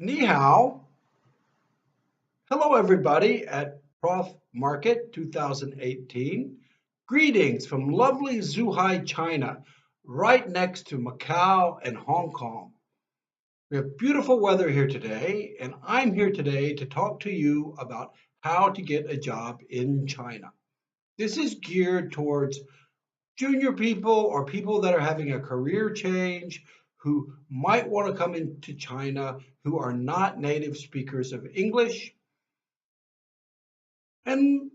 Ni hao. Hello, everybody at Prof Market 2018. Greetings from lovely Zhuhai, China, right next to Macau and Hong Kong. We have beautiful weather here today, and I'm here today to talk to you about how to get a job in China. This is geared towards junior people or people that are having a career change who might want to come into China who are not native speakers of English and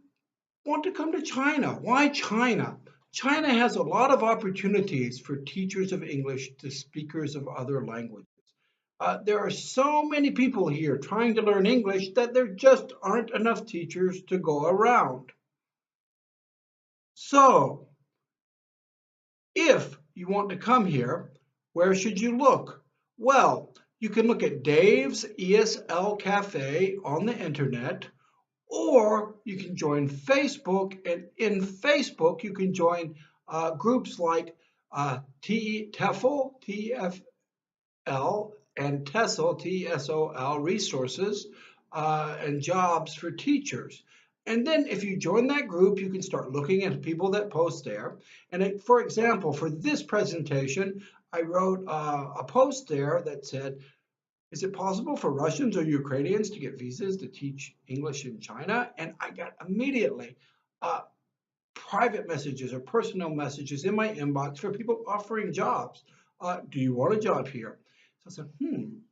want to come to China. Why China? China has a lot of opportunities for teachers of English to speakers of other languages. There are so many people here trying to learn English that there just aren't enough teachers to go around. So, if you want to come here, where should you look? Well, you can look at Dave's ESL Cafe on the internet, or you can join Facebook, and in Facebook you can join groups like TEFL, TEFL, and TESOL, TESOL resources and jobs for teachers. And then if you join that group, you can start looking at people that post there. And for example, for this presentation, I wrote a post there that said, is it possible for Russians or Ukrainians to get visas to teach English in China? And I got immediately private messages or personal messages in my inbox for people offering jobs. Do you want a job here? So I said,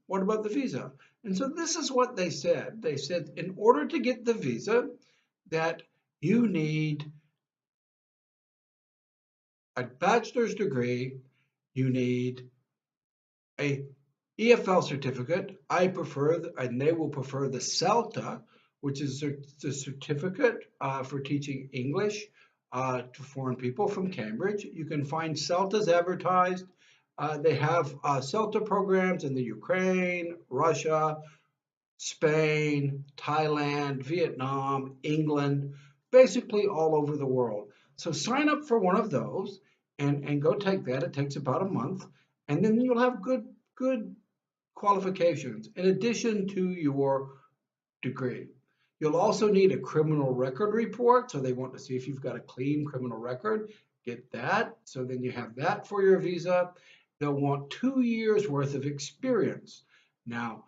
what about the visa? And so this is what they said. They said, in order to get the visa, that you need a bachelor's degree, you need a EFL certificate. I prefer, and they will prefer the CELTA, which is the certificate for teaching English to foreign people from Cambridge. You can find CELTAs advertised. They have CELTA programs in the Ukraine, Russia, Spain, Thailand, Vietnam, England, basically all over the world. So sign up for one of those and go take that. It takes about a month, and then you'll have good qualifications in addition to your degree. You'll also need a criminal record report, so they want to see if you've got a clean criminal record. Get that, so then you have that for your visa. They'll want 2 years worth of experience. Now,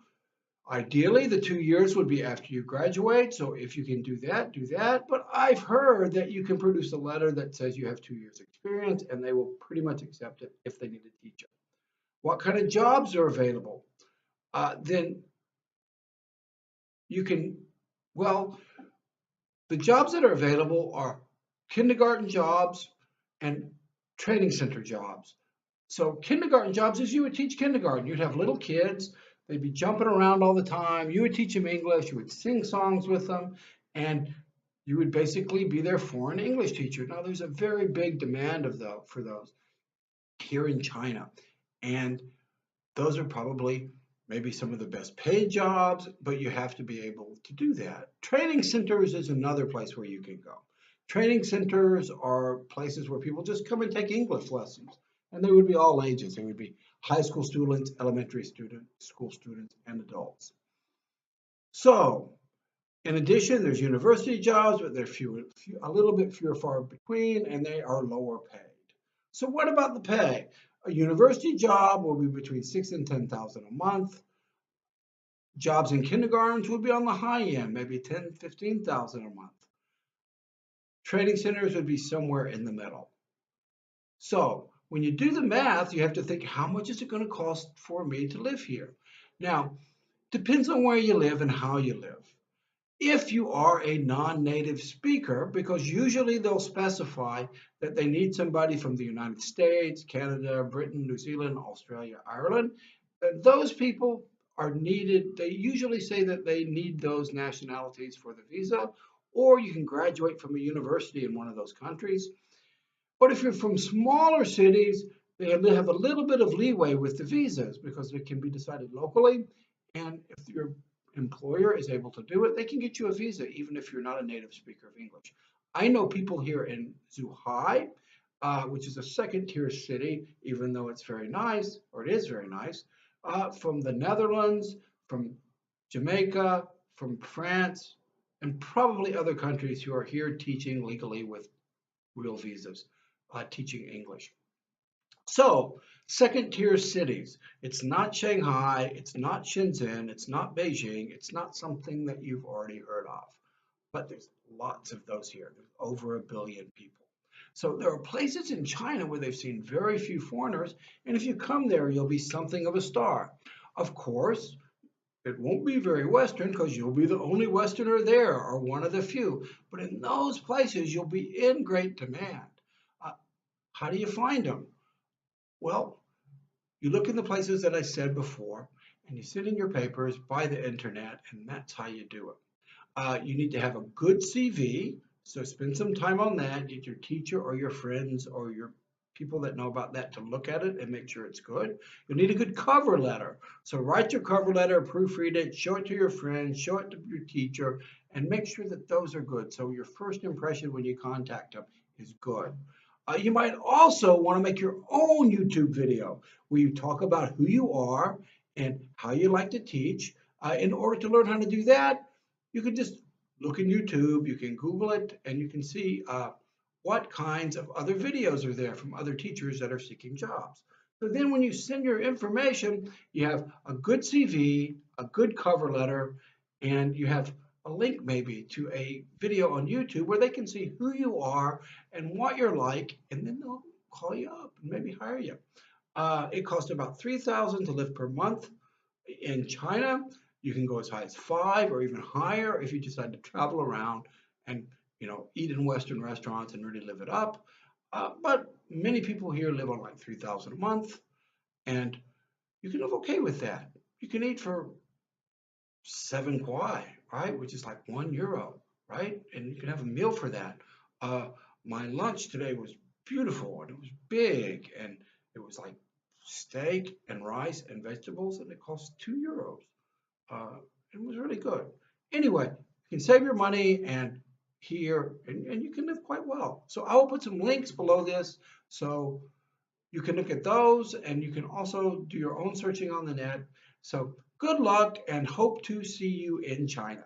ideally, the 2 years would be after you graduate, so if you can do that, do that. But I've heard that you can produce a letter that says you have 2 years experience, and they will pretty much accept it if they need a teacher. What kind of jobs are available? Then you can, well, the jobs that are available are kindergarten jobs and training center jobs. So kindergarten jobs is you would teach kindergarten. You'd have little kids. They'd be jumping around all the time. You would teach them English. You would sing songs with them. And you would basically be their foreign English teacher. Now, there's a very big demand for those here in China. And those are probably maybe some of the best paid jobs, but you have to be able to do that. Training centers is another place where you can go. Training centers are places where people just come and take English lessons, and they would be all ages. They would be high school students, elementary students, school students, and adults. So, in addition, there's university jobs, but they're a little bit fewer far between, and they are lower paid. So what about the pay? A university job will be between 6,000 and 10,000 a month. Jobs in kindergartens would be on the high end, maybe 10,000, 15,000 a month. Training centers would be somewhere in the middle. So when you do the math, you have to think, how much is it going to cost for me to live here? Now, depends on where you live and how you live. If you are a non-native speaker, because usually they'll specify that they need somebody from the United States, Canada, Britain, New Zealand, Australia, Ireland, those people are needed. They usually say that they need those nationalities for the visa, or you can graduate from a university in one of those countries. But if you're from smaller cities, they have a little bit of leeway with the visas because it can be decided locally. And if your employer is able to do it, they can get you a visa even if you're not a native speaker of English. I know people here in Zhuhai, which is a second-tier city, even though it's very nice, or it is very nice, from the Netherlands, from Jamaica, from France, and probably other countries who are here teaching legally with real visas, teaching English. So, second tier cities. It's not Shanghai, it's not Shenzhen, it's not Beijing, it's not something that you've already heard of. But there's lots of those here. There's over 1 billion people. So there are places in China where they've seen very few foreigners, and if you come there, you'll be something of a star. Of course, it won't be very Western because you'll be the only Westerner there or one of the few. But in those places, you'll be in great demand. Uh, how do you find them? Well, you look in the places that I said before, and you sit in your papers, by the internet, and that's how you do it. You need to have a good CV, so spend some time on that. Get your teacher or your friends or your people that know about that to look at it and make sure it's good. You'll need a good cover letter. So write your cover letter, proofread it, show it to your friends, show it to your teacher, and make sure that those are good. So your first impression when you contact them is good. You might also want to make your own YouTube video where you talk about who you are and how you like to teach. In order to learn how to do that, you can just look in YouTube, you can Google it, and you can see what kinds of other videos are there from other teachers that are seeking jobs. So then when you send your information, you have a good CV, a good cover letter, and you have a link maybe to a video on YouTube where they can see who you are and what you're like, and then they'll call you up and maybe hire you. It costs about $3,000 to live per month in China. You can go as high as 5 or even higher if you decide to travel around and eat in Western restaurants and really live it up. But many people here live on like 3,000 a month, and you can live okay with that. You can eat for 7 kwai, right, which is like €1, right? And you can have a meal for that. My lunch today was beautiful and it was big and it was like steak and rice and vegetables and it cost €2. It was really good. Anyway, you can save your money and here, and you can live quite well. So I will put some links below this so you can look at those and you can also do your own searching on the net. So good luck and hope to see you in China.